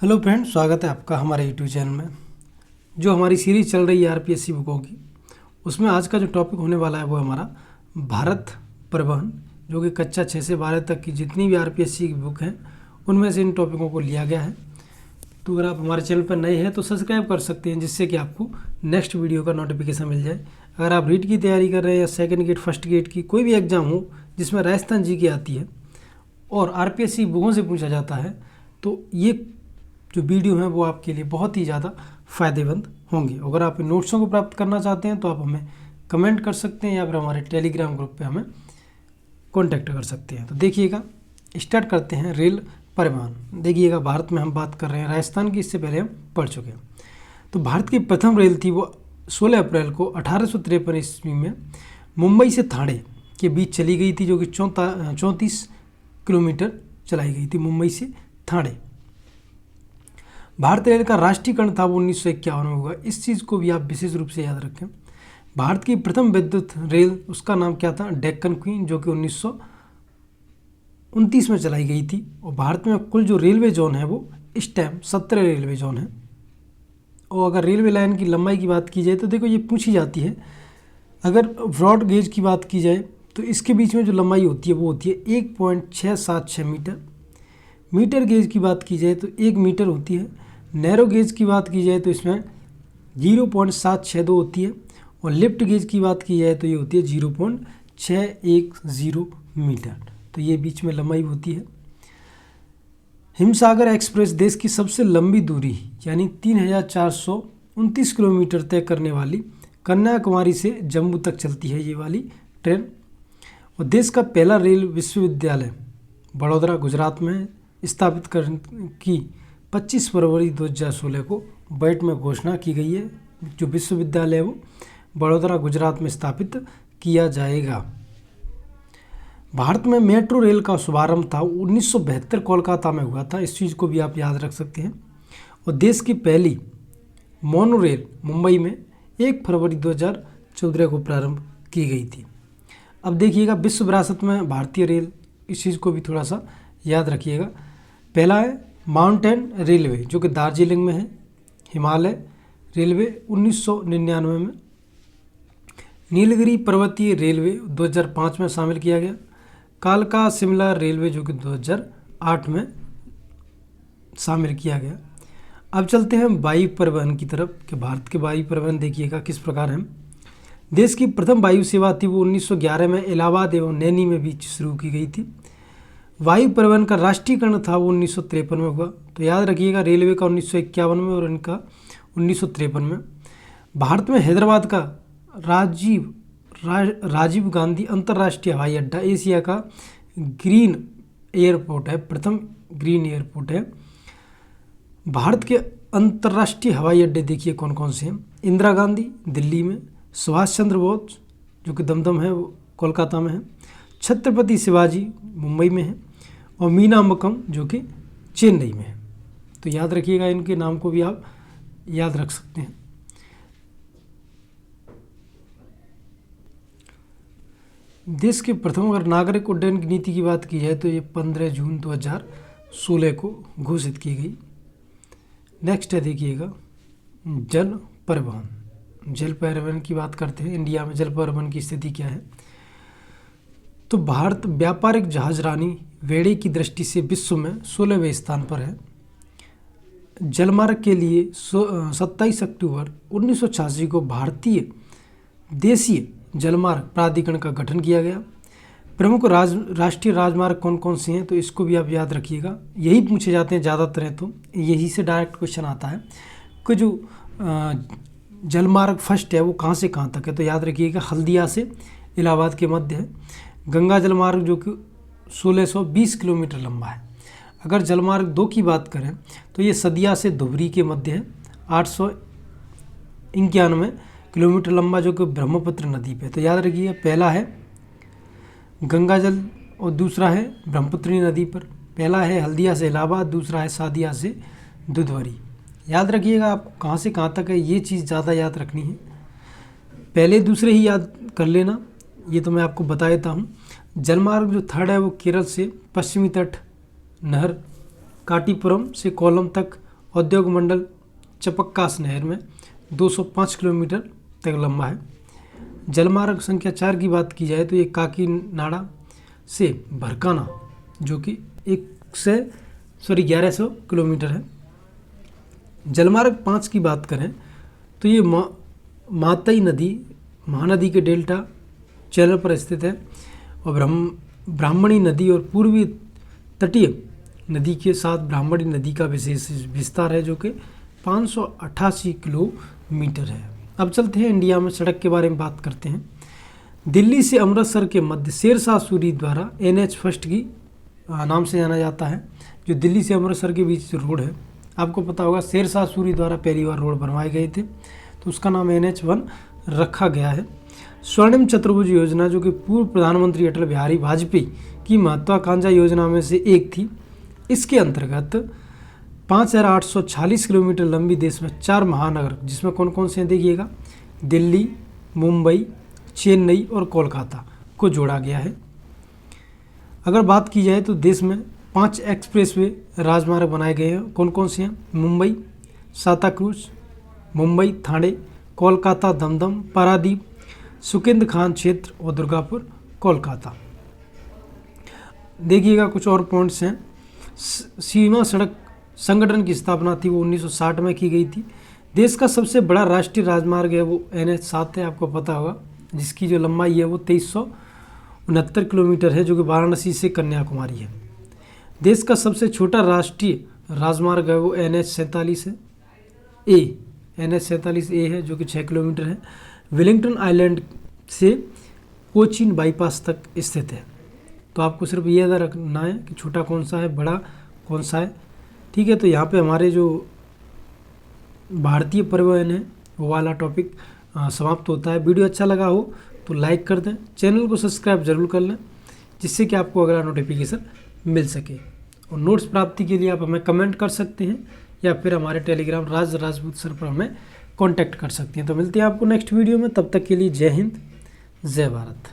Hello friend, स्वागत है आपका हमारे यूट्यूब चैनल में। जो हमारी सीरीज़ चल रही है आरपीएससी बुकों की, उसमें आज का जो टॉपिक होने वाला है वो हमारा भारत परिवहन, जो कि कक्षा 6 से 12 तक की जितनी भी आरपीएससी की बुक हैं उनमें से इन टॉपिकों को लिया गया है। तो अगर आप हमारे चैनल पर नए हैं तो सब्सक्राइब कर सकते हैं, जिससे कि आपको नेक्स्ट वीडियो का नोटिफिकेशन मिल जाए। अगर आप रीट की तैयारी कर रहे हैं या सेकेंड गेट फर्स्ट गेट की कोई भी एग्ज़ाम हो जिसमें राजस्थान जी की आती है और आरपीएससी बुकों से पूछा जाता है, तो ये जो वीडियो हैं वो आपके लिए बहुत ही ज़्यादा फ़ायदेमंद होंगे। अगर आप इन नोट्सों को प्राप्त करना चाहते हैं तो आप हमें कमेंट कर सकते हैं या फिर हमारे टेलीग्राम ग्रुप पे हमें कांटेक्ट कर सकते हैं। तो देखिएगा, स्टार्ट करते हैं रेल परिवहन। देखिएगा, भारत में हम बात कर रहे हैं, राजस्थान की इससे पहले हम पढ़ चुके हैं। तो भारत की प्रथम रेल थी वो 16 अप्रैल को 1853 ईस्वी में मुंबई से ठाणे के बीच चली गई थी, जो कि 34 किलोमीटर चलाई गई थी मुंबई से ठाणे। भारत रेल का राष्ट्रीयकरण था वो 1951 में हुआ। इस चीज़ को भी आप विशेष रूप से याद रखें। भारत की प्रथम विद्युत रेल, उसका नाम क्या था? डेक्कन क्वीन, जो कि 1929 में चलाई गई थी। और भारत में कुल जो रेलवे जोन है वो इस टाइम 17 रेलवे जोन है। और अगर रेलवे लाइन की लंबाई की बात की जाए तो देखो, ये पूछी जाती है। अगर ब्रॉड गेज की बात की जाए तो इसके बीच में जो लंबाई होती है वो होती है 1.676 मीटर। मीटर गेज की बात की जाए तो 1 मीटर होती है। नैरो गेज की बात की जाए तो इसमें 0.762 होती है। और लिफ्ट गेज की बात की जाए तो ये होती है 0.610 मीटर। तो ये बीच में लंबाई होती है। हिमसागर एक्सप्रेस देश की सबसे लंबी दूरी यानी 3429 किलोमीटर तय करने वाली कन्याकुमारी से जम्मू तक चलती है ये वाली ट्रेन। और देश का पहला रेल विश्वविद्यालय बड़ौदा गुजरात में स्थापित करने की 25 फरवरी 2016 को बैट में घोषणा की गई है। जो विश्वविद्यालय है वो बड़ौदा गुजरात में स्थापित किया जाएगा। भारत में मेट्रो रेल का शुभारंभ था 1972 कोलकाता में हुआ था। इस चीज़ को भी आप याद रख सकते हैं। और देश की पहली मोनो रेल मुंबई में 1 फरवरी 2014 को प्रारंभ की गई थी। अब देखिएगा, विश्व विरासत में भारतीय रेल, इस चीज़ को भी थोड़ा सा याद रखिएगा। पहला है माउंटेन रेलवे, जो कि दार्जिलिंग में है। हिमालय रेलवे 1999 में। नीलगिरी पर्वतीय रेलवे 2005 में शामिल किया गया। कालका शिमला रेलवे, जो कि 2008 में शामिल किया गया। अब चलते हैं वायु परिवहन की तरफ कि भारत के वायु परिवहन देखिएगा किस प्रकार है। देश की प्रथम वायु सेवा थी वो 1911 में इलाहाबाद एवं नैनी में भी शुरू की गई थी। वायु परिवहन का राष्ट्रीयकरण था वो 1953 में हुआ। तो याद रखिएगा, रेलवे का 1951 में और इनका 1953 में। भारत में हैदराबाद का राजीव गांधी अंतर्राष्ट्रीय हवाई अड्डा एशिया का ग्रीन एयरपोर्ट है, प्रथम ग्रीन एयरपोर्ट है। भारत के अंतर्राष्ट्रीय हवाई अड्डे देखिए कौन कौन से हैं। इंदिरा गांधी दिल्ली में, सुभाष चंद्र बोस जो कि दमदम है वो कोलकाता में है, छत्रपति शिवाजी मुंबई में है, और मीनामकम जो कि चेन्नई में है। तो याद रखिएगा, इनके नाम को भी आप याद रख सकते हैं। देश के प्रथम अगर नागरिक उड्डयन की नीति की बात की जाए तो ये 15 जून 2016 को घोषित की गई। नेक्स्ट है देखिएगा जल परिवहन। जल परिवहन की बात करते हैं। इंडिया में जल परिवहन की स्थिति क्या है? तो भारत व्यापारिक जहाजरानी बेड़े की दृष्टि से विश्व में 16वें स्थान पर है। जलमार्ग के लिए 27 अक्टूबर 1986 को भारतीय देशीय जलमार्ग प्राधिकरण का गठन किया गया। प्रमुख राष्ट्रीय राजमार्ग कौन कौन से हैं तो इसको भी आप याद रखिएगा। यही पूछे जाते हैं ज़्यादातर हैं, तो यही से डायरेक्ट क्वेश्चन आता है कि जो जलमार्ग फर्स्ट है वो कहाँ से कहाँ तक है। तो याद रखिएगा, हल्दिया से इलाहाबाद के मध्य है। गंगा जलमार्ग जो कि 1620 किलोमीटर लंबा है। अगर जलमार्ग 2 की बात करें तो ये सदिया से धुबरी के मध्य है, 891 किलोमीटर लंबा, जो कि ब्रह्मपुत्र नदी पे। तो याद रखिए, पहला है गंगा जल और दूसरा है ब्रह्मपुत्री नदी पर। पहला है हल्दिया से इलाहाबाद, दूसरा है सादिया से दुधवरी। याद रखिएगा, आपको कहाँ से कहाँ तक है ये चीज़ ज़्यादा याद रखनी है। पहले दूसरे ही याद कर लेना, ये तो मैं आपको बता देता हूँ। जलमार्ग जो थर्ड है वो केरल से पश्चिमी तट नहर काटीपुरम से कोल्लम तक औद्योगिक मंडल चपक्कास नहर में 205 किलोमीटर तक लंबा है। जलमार्ग संख्या 4 की बात की जाए तो ये काकीनाडा से भरकाना जो कि 1100 किलोमीटर है। जलमार्ग 5 की बात करें तो ये मातई नदी महानदी के डेल्टा चैनल पर स्थित है और ब्राह्मणी नदी और पूर्वी तटीय नदी के साथ ब्राह्मणी नदी का विशेष विस्तार है जो कि 588 किलोमीटर है। अब चलते हैं इंडिया में सड़क के बारे में बात करते हैं। दिल्ली से अमृतसर के मध्य शेरशाह सूरी द्वारा NH फर्स्ट की नाम से जाना जाता है। जो दिल्ली से अमृतसर के बीच रोड है, आपको पता होगा शेरशाह सूरी द्वारा पहली बार रोड बनवाए गए थे, तो उसका नाम NH1 रखा गया है। स्वर्णिम चतुर्भुज योजना जो कि पूर्व प्रधानमंत्री अटल बिहारी वाजपेयी की महत्वाकांक्षा योजना में से एक थी। इसके अंतर्गत 5846 किलोमीटर लंबी देश में 4 महानगर, जिसमें कौन कौन से हैं देखिएगा, दिल्ली, मुंबई, चेन्नई और कोलकाता को जोड़ा गया है। अगर बात की जाए तो देश में 5 एक्सप्रेसवे राजमार्ग बनाए गए हैं। कौन कौन से हैं, मुंबई सांताक्रूज, मुंबई थाने, कोलकाता दमदम, पारादीप, सुकिंद खान क्षेत्र और दुर्गापुर कोलकाता। देखिएगा कुछ और पॉइंट्स हैं। सीमा सड़क संगठन की स्थापना थी वो 1960 में की गई थी। देश का सबसे बड़ा राष्ट्रीय राजमार्ग है वो NH7 है, आपको पता होगा, जिसकी जो लंबाई है वो 2369 किलोमीटर है जो कि वाराणसी से कन्याकुमारी है। देश का सबसे छोटा राष्ट्रीय राजमार्ग है वो NH47 है, NH47A है जो कि 6 किलोमीटर है। वेलिंगटन आइलैंड से कोचीन बाईपास तक स्थित है। तो आपको सिर्फ ये याद रखना है कि छोटा कौन सा है, बड़ा कौन सा है, ठीक है। तो यहाँ पे हमारे जो भारतीय परिवहन है वो वाला टॉपिक समाप्त होता है। वीडियो अच्छा लगा हो तो लाइक कर दें, चैनल को सब्सक्राइब जरूर कर लें, जिससे कि आपको अगला नोटिफिकेशन मिल सके। और नोट्स प्राप्ति के लिए आप हमें कमेंट कर सकते हैं या फिर हमारे टेलीग्राम राज राजपूत सर पर हमें कांटेक्ट कर सकते हैं। तो मिलते हैं आपको नेक्स्ट वीडियो में, तब तक के लिए जय हिंद, जय भारत।